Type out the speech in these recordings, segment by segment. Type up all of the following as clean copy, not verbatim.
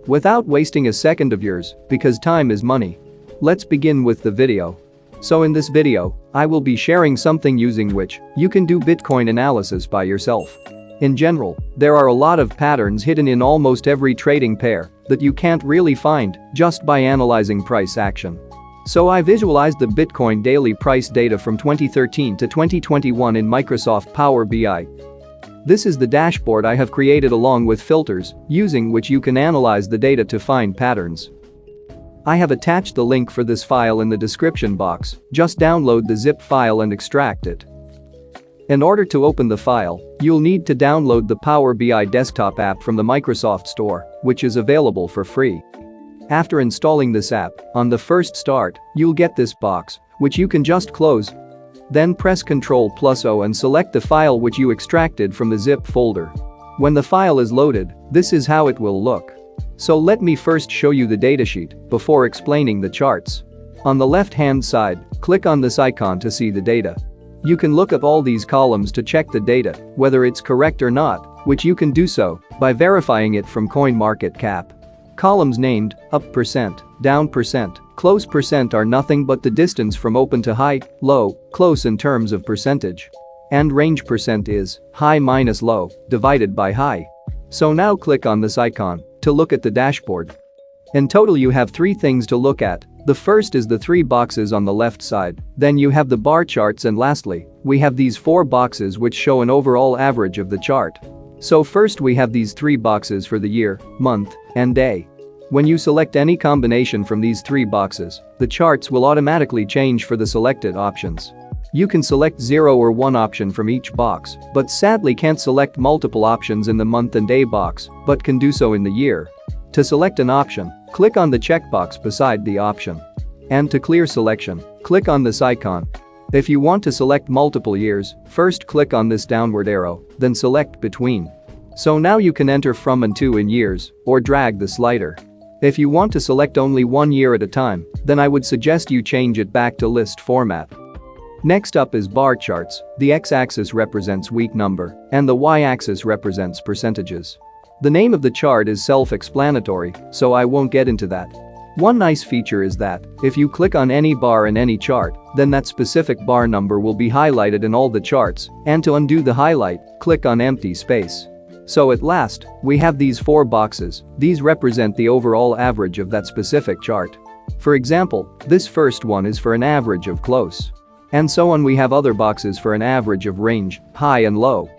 Without wasting a second of yours, because time is money. Let's begin with the video. So in this video, I will be sharing something using which you can do Bitcoin analysis by yourself. In general, there are a lot of patterns hidden in almost every trading pair that you can't really find just by analyzing price action. So I visualized the Bitcoin daily price data from 2013 to 2021 in Microsoft Power BI. This is the dashboard I have created along with filters, using which you can analyze the data to find patterns. I have attached the link for this file in the description box, just download the zip file and extract it. In order to open the file, you'll need to download the Power BI desktop app from the Microsoft Store, which is available for free. After installing this app, on the first start, you'll get this box, which you can just close. Then press Ctrl+O and select the file which you extracted from the zip folder. When the file is loaded, this is how it will look. So let me first show you the datasheet before explaining the charts. On the left-hand side, click on this icon to see the data. You can look at all these columns to check the data, whether it's correct or not, which you can do so by verifying it from CoinMarketCap. Columns named up percent, down percent, close percent are nothing but the distance from open to high, low, close in terms of percentage. And range percent is high minus low divided by high. So now click on this icon to look at the dashboard. In total you have 3 things to look at. The first is the 3 boxes on the left side, then you have the bar charts, and lastly, we have these 4 boxes which show an overall average of the chart. So first we have these 3 boxes for the year, month, and day. When you select any combination from these 3 boxes, the charts will automatically change for the selected options. You can select 0 or 1 option from each box, but sadly can't select multiple options in the month and day box, but can do so in the year. To select an option, click on the checkbox beside the option. And to clear selection, click on this icon. If you want to select multiple years, first click on this downward arrow, then select between. So now you can enter from and to in years, or drag the slider. If you want to select only 1 year at a time, then I would suggest you change it back to list format. Next up is bar charts. The x-axis represents week number, and the y-axis represents percentages. The name of the chart is self-explanatory, so I won't get into that. One nice feature is that, if you click on any bar in any chart, then that specific bar number will be highlighted in all the charts, and to undo the highlight, click on empty space. So at last, we have these 4 boxes. These represent the overall average of that specific chart. For example, this first one is for an average of close. And so on, we have other boxes for an average of range, high and low.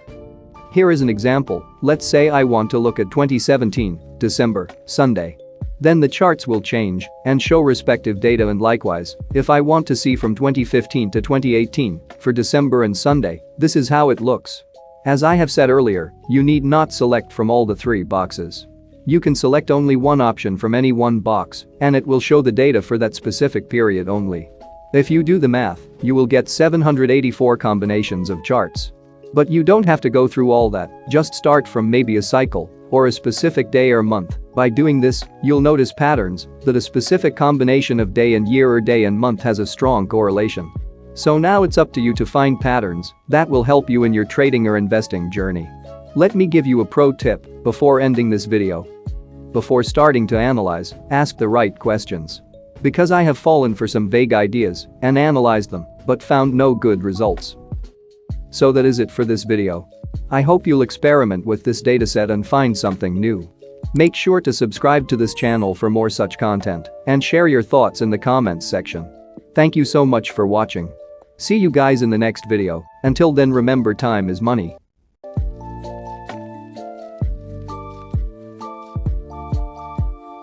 Here is an example. Let's say I want to look at 2017, December, Sunday. Then the charts will change and show respective data, and likewise, if I want to see from 2015 to 2018, for December and Sunday, this is how it looks. As I have said earlier, you need not select from all the 3 boxes. You can select only 1 option from any 1 box, and it will show the data for that specific period only. If you do the math, you will get 784 combinations of charts. But you don't have to go through all that, just start from maybe a cycle or a specific day or month. By doing this, you'll notice patterns that a specific combination of day and year or day and month has a strong correlation. So now it's up to you to find patterns that will help you in your trading or investing journey. Let me give you a pro tip before ending this video. Before starting to analyze, ask the right questions. Because I have fallen for some vague ideas and analyzed them, but found no good results. So that is it for this video. I hope you'll experiment with this dataset and find something new. Make sure to subscribe to this channel for more such content and share your thoughts in the comments section. Thank you so much for watching. See you guys in the next video. Until then, remember, time is money.